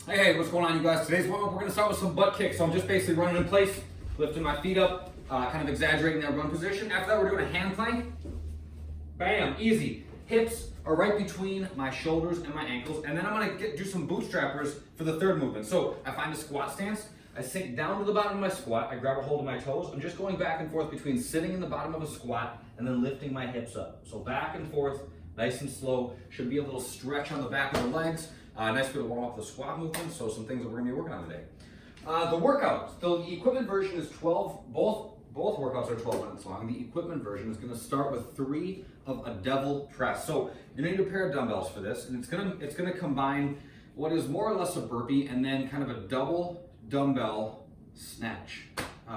Hey, what's going on, you guys? Today's warm-up, we're going to start with some butt kicks. So I'm just basically running in place, lifting my feet up, kind of exaggerating that run position. After that, we're doing a hand plank. Bam, easy. Hips are right between my shoulders and my ankles. And then I'm going to do some bootstrappers for the third movement. So I find a squat stance. I sink down to the bottom of my squat. I grab a hold of my toes. I'm just going back and forth between sitting in the bottom of a squat and then lifting my hips up. So back and forth, nice and slow. Should be a little stretch on the back of the legs. Nice way to warm up the squat movement, so some things that we're going to be working on today. The workout, the equipment version is 12, both workouts are 12 minutes long. The equipment version is going to start with 3 of a devil press. So you're going to need a pair of dumbbells for this, and it's going to combine what is more or less a burpee and then kind of a double dumbbell snatch,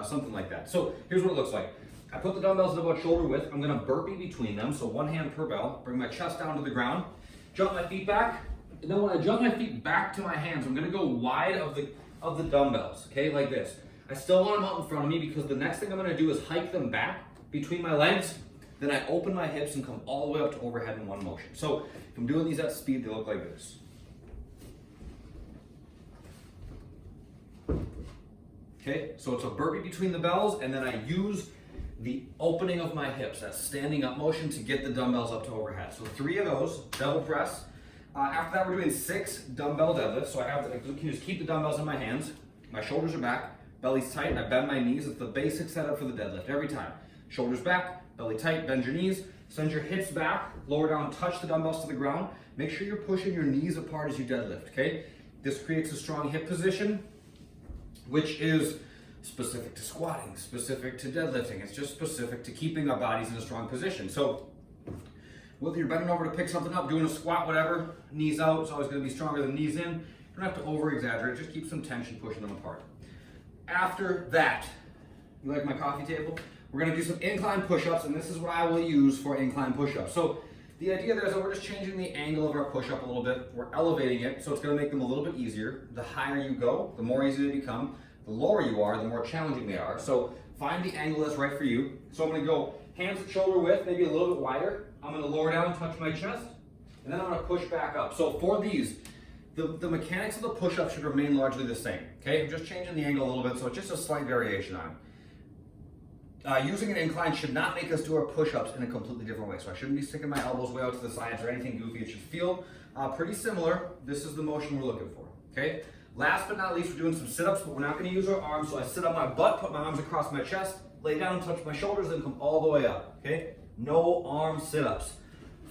something like that. So here's what it looks like. I put the dumbbells at about shoulder width. I'm going to burpee between them, so one hand per bell. Bring my chest down to the ground, jump my feet back. And then when I jump my feet back to my hands, I'm gonna go wide of the dumbbells, okay, like this. I still want them out in front of me because the next thing I'm gonna do is hike them back between my legs. Then I open my hips and come all the way up to overhead in one motion. So if I'm doing these at speed, they look like this. Okay, so it's a burpee between the bells, and then I use the opening of my hips, that standing up motion, to get the dumbbells up to overhead. So 3 of those, double press. After that, we're doing 6 dumbbell deadlifts. So I can just keep the dumbbells in my hands. My shoulders are back, belly's tight, and I bend my knees. It's the basic setup for the deadlift every time. Shoulders back, belly tight, bend your knees. Send your hips back, lower down, touch the dumbbells to the ground. Make sure you're pushing your knees apart as you deadlift, okay? This creates a strong hip position, which is specific to squatting, specific to deadlifting. It's just specific to keeping our bodies in a strong position. So whether you're bending over to pick something up, doing a squat, whatever, knees out, it's always going to be stronger than knees in. You don't have to over-exaggerate, just keep some tension pushing them apart. After that, you like my coffee table? We're going to do some incline push-ups, and this is what I will use for incline push-ups. So the idea there is that we're just changing the angle of our push-up a little bit. We're elevating it, so it's going to make them a little bit easier. The higher you go, the more easy they become. The lower you are, the more challenging they are. So find the angle that's right for you. So I'm going to go hands at shoulder width, maybe a little bit wider. I'm going to lower down, touch my chest, and then I'm going to push back up. So for these, the mechanics of the push-up should remain largely the same. Okay, I'm just changing the angle a little bit, so it's just a slight variation on it. Using an incline should not make us do our push-ups in a completely different way. So I shouldn't be sticking my elbows way out to the sides or anything goofy. It should feel pretty similar. This is the motion we're looking for. Okay. Last but not least, we're doing some sit-ups, but we're not going to use our arms. So I sit on my butt, put my arms across my chest, lay down, touch my shoulders, then come all the way up. Okay. No arm sit-ups.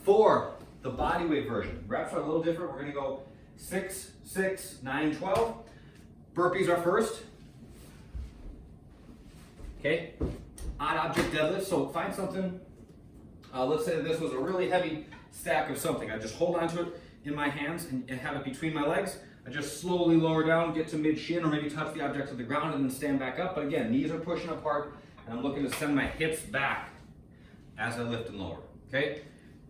For the body weight version, reps are a little different. We're going to go 6, 6, 9, 12. Burpees are first. Okay. Odd object deadlift. So find something. Let's say this was a really heavy stack of something. I just hold onto it in my hands and have it between my legs. I just slowly lower down, get to mid-shin, or maybe touch the object to the ground and then stand back up. But again, knees are pushing apart, and I'm looking to send my hips back as I lift and lower, okay?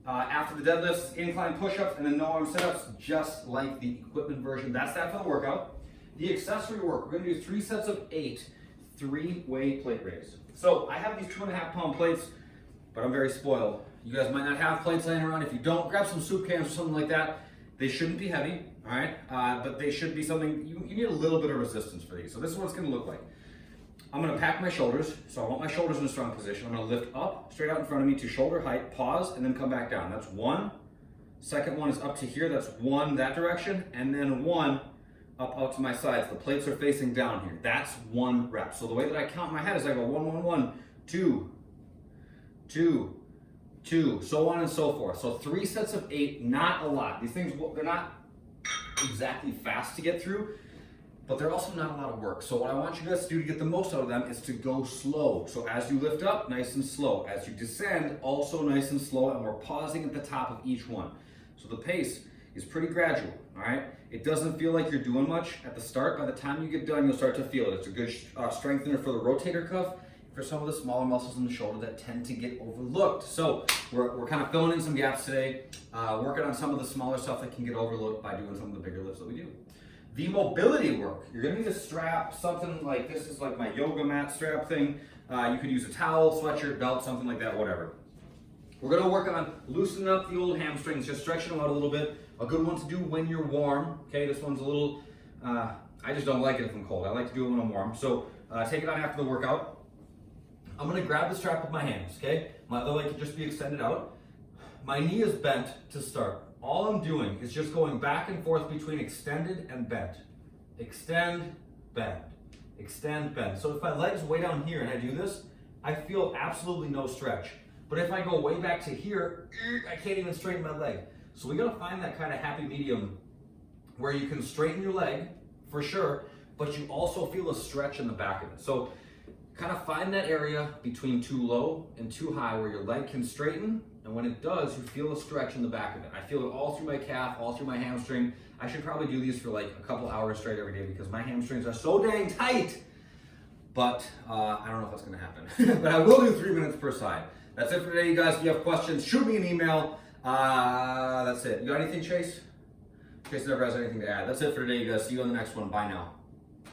After the deadlifts, incline push-ups, and then no arm sit-ups, just like the equipment version. That's that for the workout. The accessory work, we're gonna do 3 sets of 8, 3-way plate raise. So I have these 2.5-pound plates, but I'm very spoiled. You guys might not have plates laying around. If you don't, grab some soup cans or something like that. They shouldn't be heavy, all right? But they should be something, you need a little bit of resistance for these. So this is what it's gonna look like. I'm gonna pack my shoulders, so I want my shoulders in a strong position. I'm gonna lift up, straight out in front of me to shoulder height, pause, and then come back down. That's 1. Second one is up to here, that's 1 that direction, and then 1 up out to my sides. The plates are facing down here. That's 1 rep. So the way that I count in my head is I go 1, 1, 1, 2, 2, 2, so on and so forth. So 3 sets of 8, not a lot. These things, they're not exactly fast to get through, but they're also not a lot of work. So what I want you guys to do to get the most out of them is to go slow. So as you lift up, nice and slow. As you descend, also nice and slow, and we're pausing at the top of each one. So the pace is pretty gradual, all right? It doesn't feel like you're doing much at the start. By the time you get done, you'll start to feel it. It's a good strengthener for the rotator cuff, for some of the smaller muscles in the shoulder that tend to get overlooked. So we're kind of filling in some gaps today, working on some of the smaller stuff that can get overlooked by doing some of the bigger lifts that we do. The mobility work, you're gonna need a strap, something like this is like my yoga mat strap thing. You could use a towel, sweatshirt, belt, something like that, whatever. We're gonna work on loosening up the old hamstrings, just stretching them out a little bit. A good one to do when you're warm. Okay, this one's a little I just don't like it if I'm cold. I like to do it when I'm warm. So take it on after the workout. I'm gonna grab the strap with my hands, okay? My other leg can just be extended out. My knee is bent to start. All I'm doing is just going back and forth between extended and bent. Extend, bend, extend, bend. So if my leg's way down here and I do this, I feel absolutely no stretch. But if I go way back to here, I can't even straighten my leg. So we gotta find that kind of happy medium where you can straighten your leg, for sure, but you also feel a stretch in the back of it. So kind of find that area between too low and too high where your leg can straighten, and when it does, you feel a stretch in the back of it. I feel it all through my calf, all through my hamstring. I should probably do these for like a couple hours straight every day because my hamstrings are so dang tight. But I don't know if that's gonna happen. But I will do 3 minutes per side. That's it for today, you guys. If you have questions, shoot me an email. That's it. You got anything, Chase? Chase never has anything to add. That's it for today, you guys. See you on the next one. Bye now.